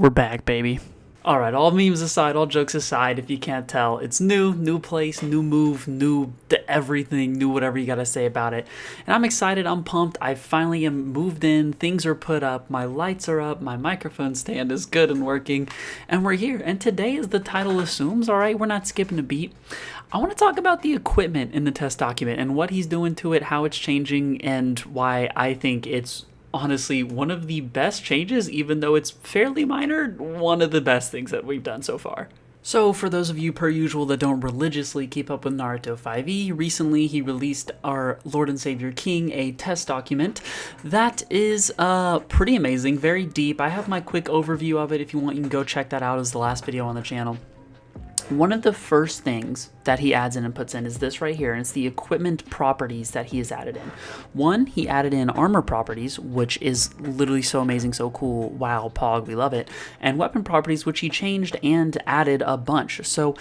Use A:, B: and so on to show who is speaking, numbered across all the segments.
A: We're back, baby. Alright, all memes aside, all jokes aside, if you can't tell, it's new place, new move, new everything, new whatever you gotta say about it. And I'm excited, I'm pumped, I finally am moved in, things are put up, my lights are up, my microphone stand is good and working, and we're here. And today, as the title assumes, alright, we're not skipping a beat. I want to talk about the equipment in the test document and what he's doing to it, how it's changing, and why I think it's honestly one of the best changes, even though it's fairly minor, one of the best things that we've done so far. So for those of you per usual that don't religiously keep up with Naruto 5e, recently he released our Lord and Savior King a test document that is pretty amazing, very deep. I have my quick overview of it. If you want, you can go check that out as the last video on the channel. One of the first things that he adds in and puts in is this right here, and it's the equipment properties that he has added in. One, he added in armor properties, which is literally so amazing, so cool, wow, pog, we love it, and weapon properties, which he changed and added a bunch. So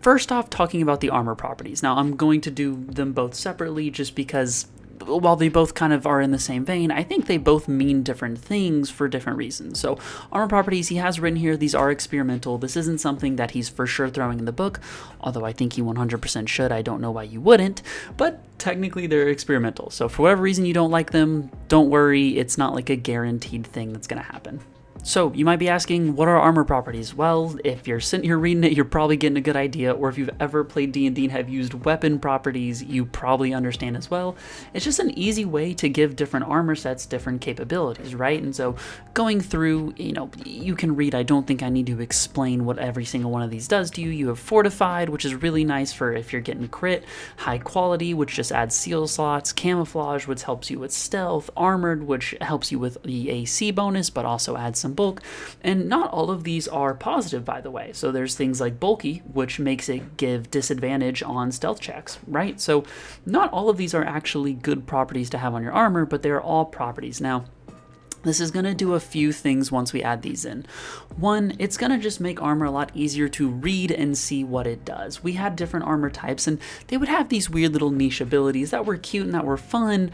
A: first off, talking about the armor properties. Now, I'm going to do them both separately just because while they both kind of are in the same vein, I think they both mean different things for different reasons. So armor properties, he has written here, these are experimental. This isn't something that he's for sure throwing in the book, although I think he 100% should. I don't know why you wouldn't, but technically they're experimental. So for whatever reason you don't like them, don't worry, it's not like a guaranteed thing that's going to happen. So you might be asking, what are armor properties? Well, if you're sitting here reading it, you're probably getting a good idea, or if you've ever played D&D and have used weapon properties, you probably understand as well. It's just an easy way to give different armor sets different capabilities, right? And so going through, you can read, I don't think I need to explain what every single one of these does to you. You have fortified, which is really nice for if you're getting crit, high quality, which just adds seal slots, camouflage, which helps you with stealth, armored, which helps you with the AC bonus, but also adds some bulk. And not all of these are positive, by the way. So there's things like bulky, which makes it give disadvantage on stealth checks, right? So not all of these are actually good properties to have on your armor, but they're all properties. Now, this is going to do a few things once we add these in. One, it's going to just make armor a lot easier to read and see what it does. We had different armor types, and they would have these weird little niche abilities that were cute and that were fun,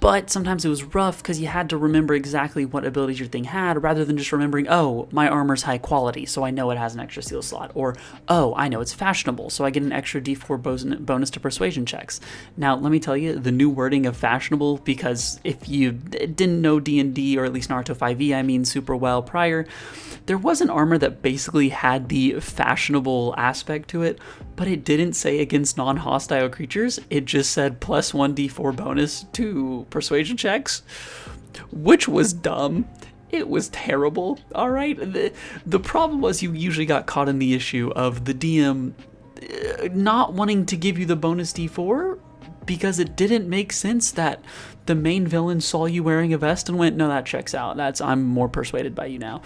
A: but sometimes it was rough because you had to remember exactly what abilities your thing had rather than just remembering, oh, my armor's high quality, so I know it has an extra seal slot. Or, oh, I know it's fashionable, so I get an extra d4 bonus to persuasion checks. Now, let me tell you, the new wording of fashionable, because if you didn't know D&D, or at least Naruto 5e, I mean, super well prior, there was an armor that basically had the fashionable aspect to it, but it didn't say against non-hostile creatures. It just said plus 1d4 bonus to persuasion checks, which was dumb. It was terrible, all right? The problem was you usually got caught in the issue of the DM not wanting to give you the bonus d4 because it didn't make sense that the main villain saw you wearing a vest and went, no, that checks out. I'm more persuaded by you now.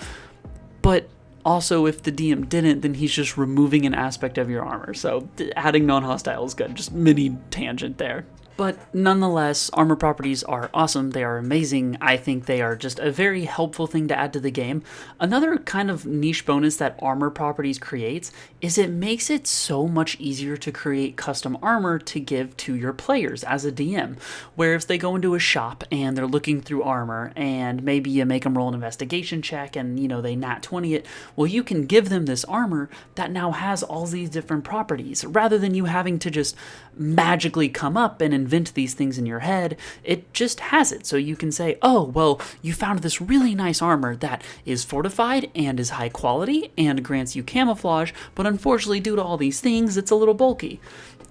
A: But also, if the DM didn't, then he's just removing an aspect of your armor. So adding non-hostile is good. Just mini tangent there. But nonetheless, armor properties are awesome. They are amazing. I think they are just a very helpful thing to add to the game. Another kind of niche bonus that armor properties creates is it makes it so much easier to create custom armor to give to your players as a DM. Where if they go into a shop and they're looking through armor and maybe you make them roll an investigation check and, they nat 20 it, well, you can give them this armor that now has all these different properties rather than you having to just magically come up and invent these things in your head. It just has it. So you can say, oh, well, you found this really nice armor that is fortified and is high quality and grants you camouflage, but unfortunately due to all these things, it's a little bulky.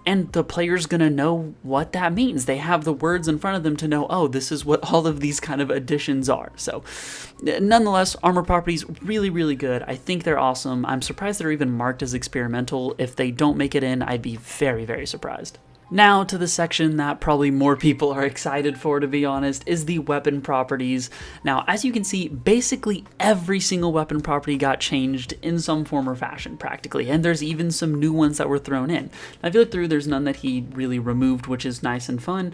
A: And the player's gonna know what that means. They have the words in front of them to know, oh, this is what all of these kind of additions are. So nonetheless, armor properties, really, really good. I think they're awesome. I'm surprised they're even marked as experimental. If they don't make it in, I'd be very, very surprised. Now to the section that probably more people are excited for, to be honest, is the weapon properties. Now, as you can see, basically every single weapon property got changed in some form or fashion, practically, and there's even some new ones that were thrown in. Now, if you look through, there's none that he really removed, which is nice and fun.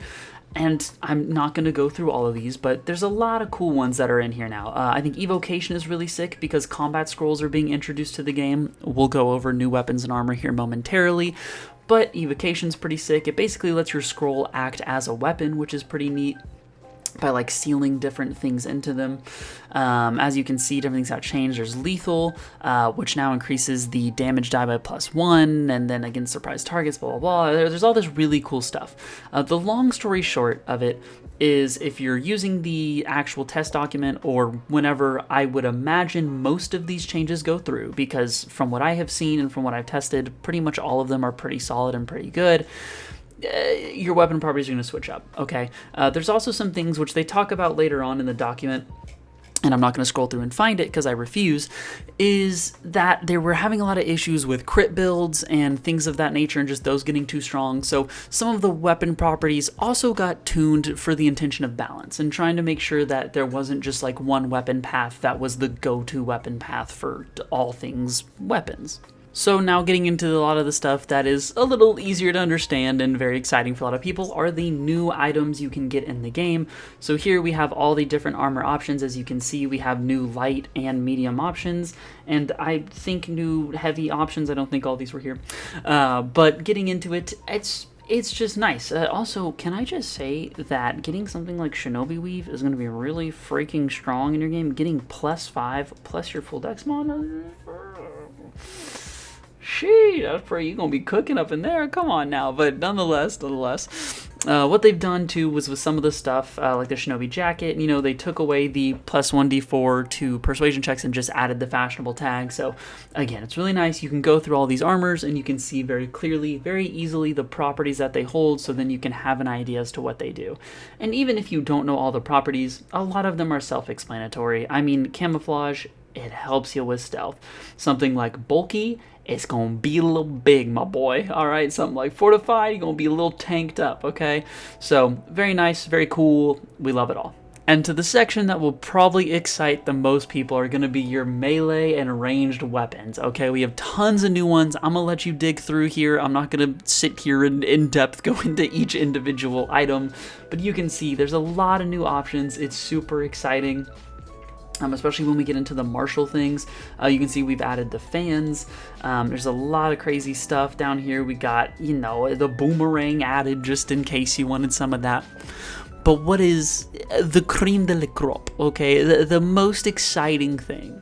A: And I'm not going to go through all of these, but there's a lot of cool ones that are in here now. I think Evocation is really sick because combat scrolls are being introduced to the game. We'll go over new weapons and armor here momentarily. But Evocation's pretty sick. It basically lets your scroll act as a weapon, which is pretty neat. by like sealing different things into them. As you can see, different things have changed. There's lethal, which now increases the damage die by +1, and then against surprise targets, blah, blah, blah. There's all this really cool stuff. The long story short of it is, if you're using the actual test document, or whenever, I would imagine most of these changes go through, because from what I have seen and from what I've tested, pretty much all of them are pretty solid and pretty good. Your weapon properties are going to switch up, okay? There's also some things which they talk about later on in the document, and I'm not going to scroll through and find it because I refuse, is that they were having a lot of issues with crit builds and things of that nature, and just those getting too strong. So some of the weapon properties also got tuned for the intention of balance, and trying to make sure that there wasn't just like one weapon path that was the go-to weapon path for all things weapons. So now getting into a lot of the stuff that is a little easier to understand and very exciting for a lot of people are the new items you can get in the game. So here we have all the different armor options. As you can see, we have new light and medium options, and I think new heavy options. I don't think all these were here. But getting into it, it's just nice. Also, can I just say that getting something like Shinobi Weave is going to be really freaking strong in your game. Getting +5 plus your full dex mod. Sheesh, that's pretty, you're gonna be cooking up in there, come on now. But nonetheless, what they've done too was with some of the stuff, like the Shinobi jacket, you know, they took away the +1d4 to persuasion checks and just added the fashionable tag. So again, it's really nice. You can go through all these armors and you can see very clearly, very easily the properties that they hold, so then you can have an idea as to what they do. And even if you don't know all the properties, a lot of them are self-explanatory. I mean, camouflage, it helps you with stealth. Something like bulky, it's gonna be a little big, my boy. All right, something like fortified, you're gonna be a little tanked up, okay? So very nice, very cool. We love it all. And to the section that will probably excite the most people are gonna be your melee and ranged weapons, okay? We have tons of new ones. I'm gonna let you dig through here. I'm not gonna sit here and in depth go into each individual item, but you can see there's a lot of new options. It's super exciting. Especially when we get into the martial things. You can see we've added the fans. There's a lot of crazy stuff down here. We got, you know, the boomerang added just in case you wanted some of that. But what is the creme de la crop, okay? The most exciting thing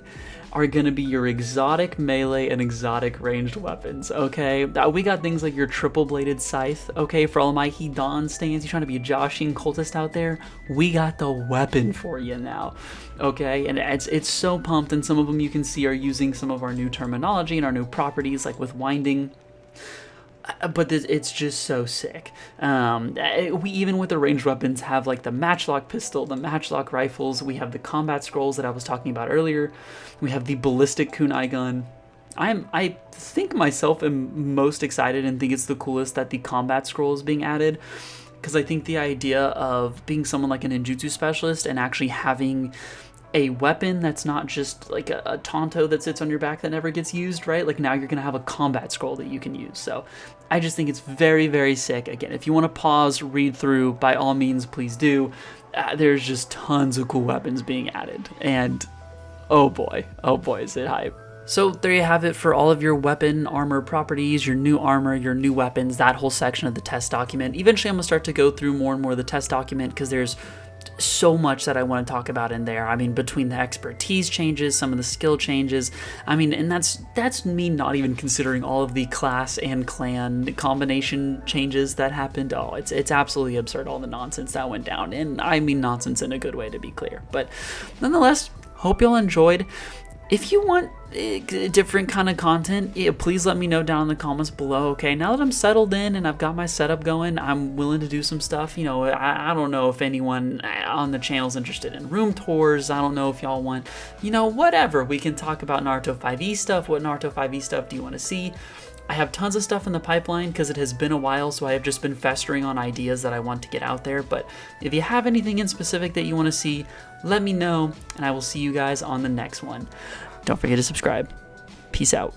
A: are gonna be your exotic melee and exotic ranged weapons, okay? We got things like your triple-bladed scythe, okay? For all my Hidan stands, you trying to be a Joshin cultist out there? We got the weapon for you now, okay? And it's so pumped, and some of them you can see are using some of our new terminology and our new properties, like with winding. But it's just so sick. We, even with the ranged weapons, have like the matchlock pistol, the matchlock rifles. We have the combat scrolls that I was talking about earlier. We have the ballistic kunai gun. I think myself am most excited and think it's the coolest that the combat scroll is being added, because I think the idea of being someone like a ninjutsu specialist and actually having a weapon that's not just like a tonto that sits on your back that never gets used, right? Like now you're gonna have a combat scroll that you can use. So I just think it's very, very sick. Again, if you want to pause, read through, by all means, please do. There's just tons of cool weapons being added, and oh boy, is it hype. So there you have it for all of your weapon armor properties, your new armor, your new weapons, that whole section of the test document. Eventually I'm gonna start to go through more and more of the test document, because there's so much that I want to talk about in there. I mean, between the expertise changes, some of the skill changes, I mean, and that's me not even considering all of the class and clan combination changes that happened. Oh, it's absolutely absurd, all the nonsense that went down, and I mean nonsense in a good way, to be clear. But nonetheless, hope y'all enjoyed. If you want different kind of content, please let me know down in the comments below, okay? Now that I'm settled in and I've got my setup going, I'm willing to do some stuff. You know, I don't know if anyone on the channel is interested in room tours. I don't know if y'all want, you know, whatever. We can talk about Naruto 5e stuff. What Naruto 5e stuff do you want to see? I have tons of stuff in the pipeline because it has been a while, so I have just been festering on ideas that I want to get out there. But if you have anything in specific that you want to see, let me know, and I will see you guys on the next one. Don't forget to subscribe. Peace out.